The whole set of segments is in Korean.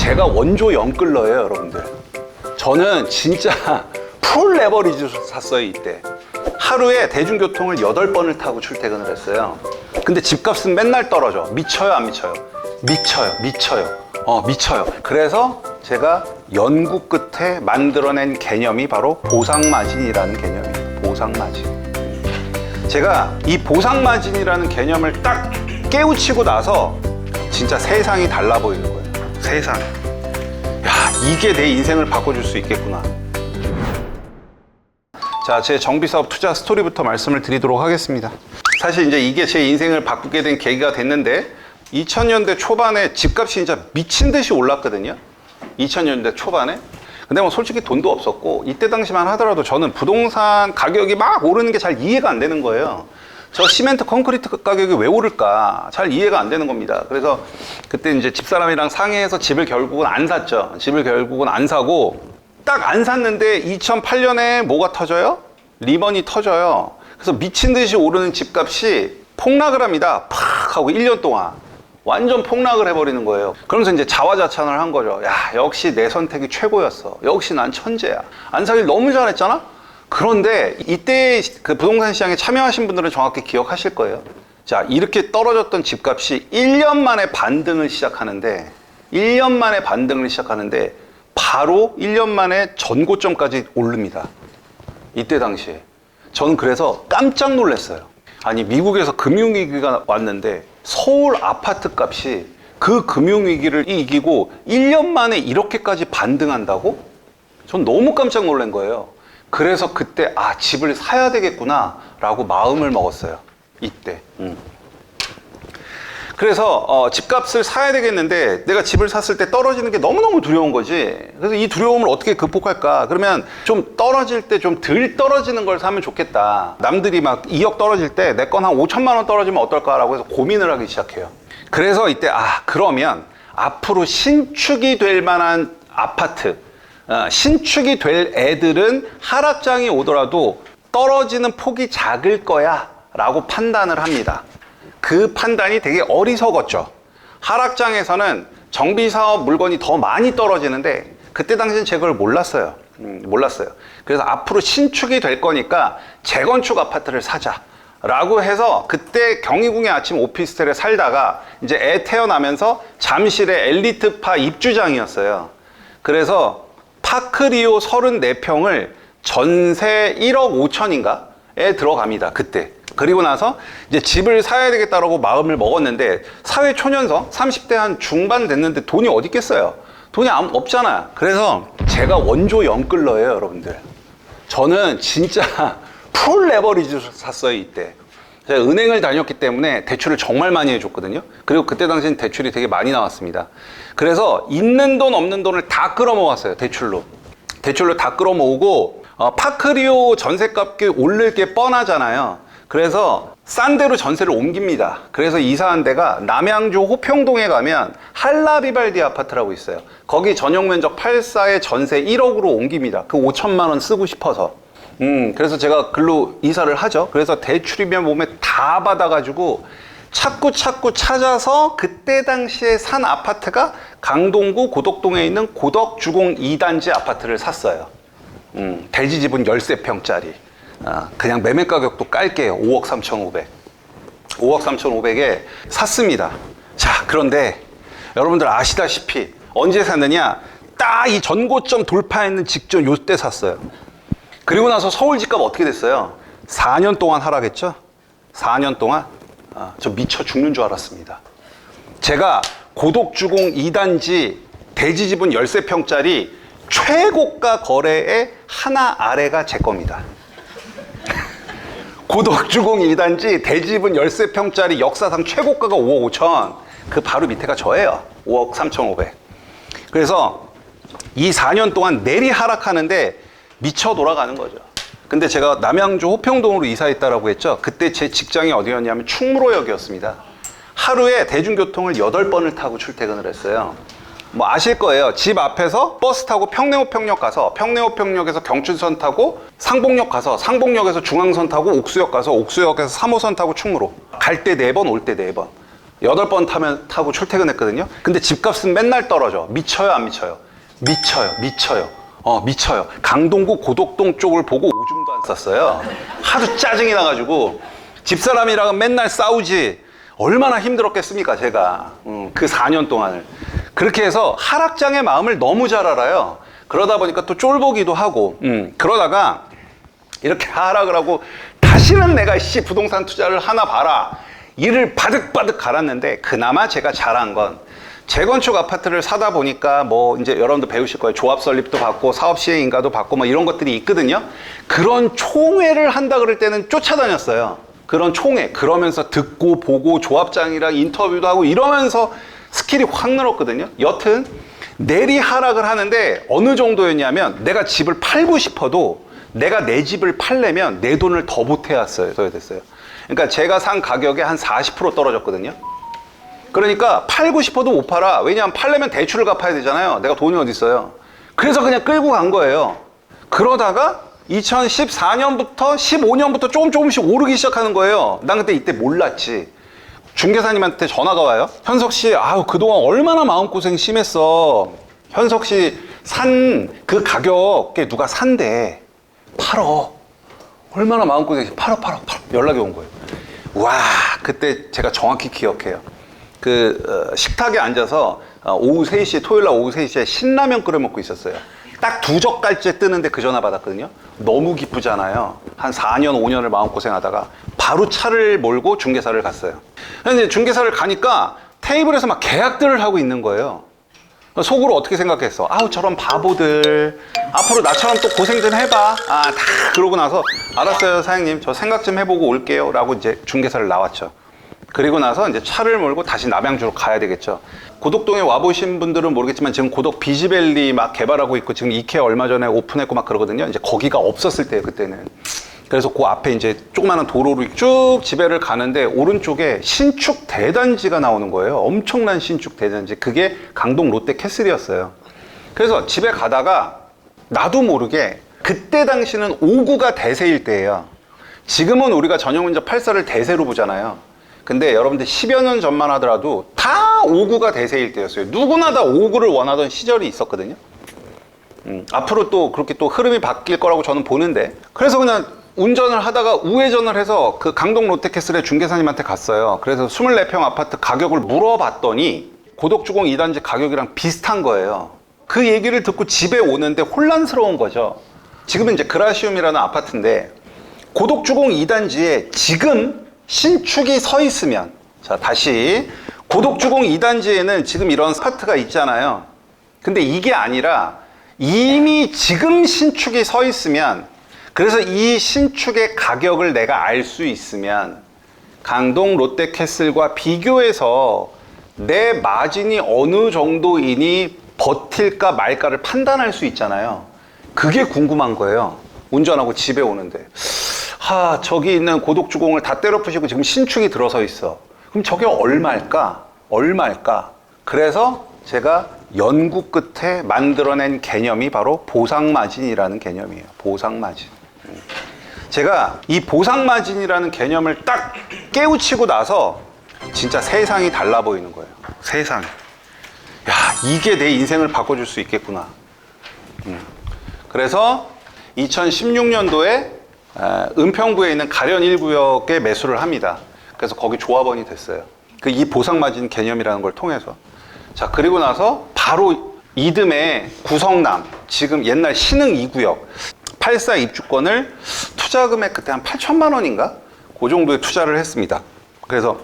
제가 원조 영끌러예요, 여러분들. 저는 진짜 풀 레버리지 샀어요, 이때. 하루에 대중교통을 8번을 타고 출퇴근을 했어요. 근데 집값은 맨날 떨어져. 미쳐요, 안 미쳐요? 미쳐요. 그래서 제가 연구 끝에 만들어낸 개념이 바로 보상마진이라는 개념이에요. 보상마진. 제가 이 보상마진이라는 개념을 딱 깨우치고 나서 진짜 세상이 달라 보이는 거예요. 세상. 야, 이게 내 인생을 바꿔줄 수 있겠구나. 자, 제 정비사업 투자 스토리부터 말씀을 드리도록 하겠습니다. 사실 이제 이게 제 인생을 바꾸게 된 계기가 됐는데 2000년대 초반에 집값이 진짜 미친 듯이 올랐거든요. 2000년대 초반에. 근데 뭐 솔직히 돈도 없었고 이때 당시만 하더라도 저는 부동산 가격이 막 오르는 게 잘 이해가 안 되는 거예요. 저 시멘트 콘크리트 가격이 왜 오를까 잘 이해가 안 되는 겁니다. 그래서 그때 이제 집사람이랑 상의해서 집을 결국은 안 샀죠. 집을 결국은 안 사고 딱 안 샀는데 2008년에 뭐가 터져요? 리먼이 터져요. 그래서 미친 듯이 오르는 집값이 폭락을 합니다. 팍 하고 1년 동안 완전 폭락을 해버리는 거예요. 그러면서 이제 자화자찬을 한 거죠. 야, 역시 내 선택이 최고였어. 역시 난 천재야. 안 사길 너무 잘했잖아? 그런데 이때 그 부동산 시장에 참여하신 분들은 정확히 기억하실 거예요. 자, 이렇게 떨어졌던 집값이 1년 만에 반등을 시작하는데 바로 1년 만에 전고점까지 오릅니다. 이때 당시에. 저는 그래서 깜짝 놀랐어요. 아니, 미국에서 금융위기가 왔는데 서울 아파트 값이 그 금융위기를 이기고 1년 만에 이렇게까지 반등한다고? 전 너무 깜짝 놀란 거예요. 그래서 그때 집을 사야 되겠구나 라고 마음을 먹었어요. 이때. 그래서 집값을 사야 되겠는데 내가 집을 샀을 때 떨어지는 게 너무너무 두려운 거지. 그래서 이 두려움을 어떻게 극복할까? 그러면 좀 떨어질 때 좀 덜 떨어지는 걸 사면 좋겠다. 남들이 막 2억 떨어질 때 내 건 한 5천만 원 떨어지면 어떨까라고 해서 고민을 하기 시작해요. 그래서 이때 그러면 앞으로 신축이 될 만한 아파트, 신축이 될 애들은 하락장이 오더라도 떨어지는 폭이 작을 거야 라고 판단을 합니다. 그 판단이 되게 어리석었죠. 하락장에서는 정비사업 물건이 더 많이 떨어지는데 그때 당시엔 제가 그걸 몰랐어요. 그래서 앞으로 신축이 될 거니까 재건축 아파트를 사자 라고 해서 그때 경희궁의 아침 오피스텔에 살다가 이제 애 태어나면서 잠실의 엘리트파 입주장이었어요. 그래서 파크리오 34평을 전세 1억 5천인가에 들어갑니다. 그때. 그리고 나서 이제 집을 사야 되겠다라고 마음을 먹었는데 사회초년생 30대 한 중반 됐는데 돈이 어디 있겠어요? 돈이 없잖아요. 그래서 제가 원조 영끌러예요, 여러분들. 저는 진짜 풀 레버리지 샀어요, 이때. 제가 은행을 다녔기 때문에 대출을 정말 많이 해줬거든요. 그리고 그때 당시엔 대출이 되게 많이 나왔습니다. 그래서 있는 돈 없는 돈을 다 끌어모았어요, 대출로 다 끌어모으고 파크리오 전셋값이 오를 게 뻔하잖아요. 그래서 싼 데로 전세를 옮깁니다. 그래서 이사한 데가 남양주 호평동에 가면 할라비발디 아파트라고 있어요. 거기 전용 면적 8사에 전세 1억으로 옮깁니다. 그 5천만 원 쓰고 싶어서. 그래서 제가 글로 이사를 하죠. 그래서 대출이면 몸에 다 받아가지고 찾고 찾아서 그때 당시에 산 아파트가 강동구 고덕동에 있는 고덕주공 2단지 아파트를 샀어요. 대지집은 13평짜리. 그냥 매매 가격도 깔게요. 5억 3,500에 샀습니다. 자, 그런데 여러분들 아시다시피 언제 샀느냐? 딱 이 전고점 돌파했는 직전 요때 샀어요. 그리고 나서 서울 집값 어떻게 됐어요? 4년 동안 하락했죠? 4년 동안 저 미쳐 죽는 줄 알았습니다. 제가 고덕주공 2단지 대지집은 13평짜리 최고가 거래의 하나 아래가 제 겁니다. 고덕주공 2단지 대지집은 13평짜리 역사상 최고가가 5억 5천. 그 바로 밑에가 저예요. 5억 3,500. 그래서 이 4년 동안 내리 하락하는데 미쳐 돌아가는 거죠. 근데 제가 남양주 호평동으로 이사했다라고 했죠. 그때 제 직장이 어디였냐면 충무로역이었습니다. 하루에 대중교통을 8번을 타고 출퇴근을 했어요. 뭐 아실 거예요. 집 앞에서 버스 타고 평내호평역 가서 평내호평역에서 경춘선 타고 상봉역 가서 상봉역에서 중앙선 타고 옥수역 가서 옥수역에서 3호선 타고 충무로. 갈 때 4번, 올 때 4번. 8번 타고 출퇴근했거든요. 근데 집값은 맨날 떨어져. 미쳐요, 안 미쳐요? 미쳐요. 미쳐요. 강동구 고덕동 쪽을 보고 오줌도 안 쌌어요. 하도 짜증이 나가지고 집사람이랑은 맨날 싸우지. 얼마나 힘들었겠습니까, 제가. 그 4년 동안을. 그렇게 해서 하락장의 마음을 너무 잘 알아요. 그러다 보니까 또 쫄보기도 하고, 그러다가 이렇게 하락을 하고 다시는 내가 부동산 투자를 하나 봐라. 이를 바득바득 갈았는데 그나마 제가 잘한 건 재건축 아파트를 사다 보니까 뭐 이제 여러분도 배우실 거예요. 조합 설립도 받고 사업 시행 인가도 받고 뭐 이런 것들이 있거든요. 그런 총회를 한다 그럴 때는 쫓아다녔어요. 그런 총회. 그러면서 듣고 보고 조합장이랑 인터뷰도 하고 이러면서 스킬이 확 늘었거든요. 여튼 내리 하락을 하는데 어느 정도였냐면 내가 집을 팔고 싶어도 내가 내 집을 팔려면 내 돈을 더 보태야 됐어요. 그러니까 제가 산 가격에 한 40% 떨어졌거든요. 그러니까 팔고 싶어도 못 팔아. 왜냐하면 팔려면 대출을 갚아야 되잖아요. 내가 돈이 어디 있어요. 그래서 그냥 끌고 간 거예요. 그러다가 2014년부터 15년부터 조금씩 오르기 시작하는 거예요. 난 그때 이때 몰랐지. 중개사님한테 전화가 와요. 현석 씨, 그동안 얼마나 마음고생 심했어. 현석 씨 산 그 가격에 누가 산대. 팔어. 얼마나 마음고생이 팔어. 연락이 온 거예요. 와, 그때 제가 정확히 기억해요. 식탁에 앉아서 오후 3시에, 토요일날 오후 3시에 신라면 끓여 먹고 있었어요. 딱 2젓갈째 뜨는데 그 전화 받았거든요. 너무 기쁘잖아요. 한 4년, 5년을 마음고생하다가 바로 차를 몰고 중개사를 갔어요. 근데 중개사를 가니까 테이블에서 막 계약들을 하고 있는 거예요. 속으로 어떻게 생각했어? 저런 바보들. 앞으로 나처럼 또 고생 좀 해봐. 다 그러고 나서 알았어요, 사장님. 저 생각 좀 해보고 올게요. 라고 이제 중개사를 나왔죠. 그리고 나서 이제 차를 몰고 다시 남양주로 가야 되겠죠. 고덕동에 와보신 분들은 모르겠지만 지금 고덕 비지밸리 막 개발하고 있고 지금 이케아 얼마 전에 오픈했고 막 그러거든요. 이제 거기가 없었을 때예요, 그때는. 그래서 그 앞에 이제 조그마한 도로로 쭉 집에를 가는데 오른쪽에 신축 대단지가 나오는 거예요. 엄청난 신축 대단지. 그게 강동 롯데 캐슬이었어요. 그래서 집에 가다가 나도 모르게 그때 당시는 5구가 대세일 때예요. 지금은 우리가 전용운전 84를 대세로 보잖아요. 근데 여러분들 10여 년 전만 하더라도 다 5구가 대세일 때였어요. 누구나 다 5구를 원하던 시절이 있었거든요. 앞으로 또 그렇게 또 흐름이 바뀔 거라고 저는 보는데, 그래서 그냥 운전을 하다가 우회전을 해서 그 강동 롯데캐슬의 중개사님한테 갔어요. 그래서 24평 아파트 가격을 물어봤더니 고덕주공 2단지 가격이랑 비슷한 거예요. 그 얘기를 듣고 집에 오는데 혼란스러운 거죠. 지금은 이제 그라시움이라는 아파트인데 고덕주공 2단지에 지금 신축이 서 있으면, 자 다시 고덕주공 2단지에는 지금 이런 아파트가 있잖아요. 근데 이게 아니라 이미 지금 신축이 서 있으면, 그래서 이 신축의 가격을 내가 알 수 있으면 강동 롯데캐슬과 비교해서 내 마진이 어느 정도이니 버틸까 말까를 판단할 수 있잖아요. 그게 궁금한 거예요. 운전하고 집에 오는데 저기 있는 고덕주공을 다 때려 부시고 지금 신축이 들어서 있어. 그럼 저게 얼마일까? 그래서 제가 연구 끝에 만들어낸 개념이 바로 보상마진이라는 개념이에요. 보상마진. 제가 이 보상마진이라는 개념을 딱 깨우치고 나서 진짜 세상이 달라 보이는 거예요. 세상이. 이게 내 인생을 바꿔줄 수 있겠구나. 그래서 2016년도에 은평구에 있는 가련 1구역에 매수를 합니다. 그래서 거기 조합원이 됐어요. 이 보상마진 개념이라는 걸 통해서. 자, 그리고 나서 바로 이듬해 구성남, 지금 옛날 신흥 2구역 84 입주권을 투자금액 그때 한 8천만 원인가? 그 정도에 투자를 했습니다. 그래서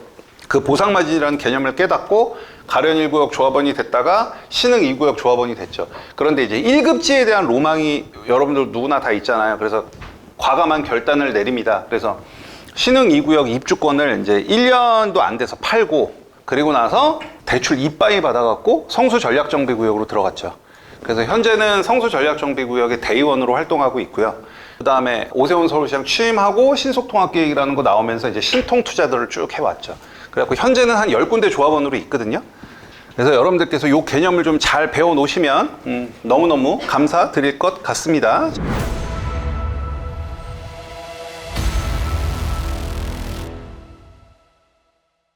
그 보상마진이라는 개념을 깨닫고 가련 1구역 조합원이 됐다가 신흥 2구역 조합원이 됐죠. 그런데 이제 1급지에 대한 로망이 여러분들 누구나 다 있잖아요. 그래서 과감한 결단을 내립니다. 그래서 신흥 2구역 입주권을 이제 1년도 안 돼서 팔고, 그리고 나서 대출 이빠이 받아갖고 성수 전략정비구역으로 들어갔죠. 그래서 현재는 성수 전략정비구역의 대의원으로 활동하고 있고요. 그 다음에 오세훈 서울시장 취임하고 신속통합계획이라는 거 나오면서 이제 신통투자들을 쭉 해왔죠. 그래갖고 현재는 한 10군데 조합원으로 있거든요. 그래서 여러분들께서 이 개념을 좀 잘 배워 놓으시면 너무너무 감사드릴 것 같습니다.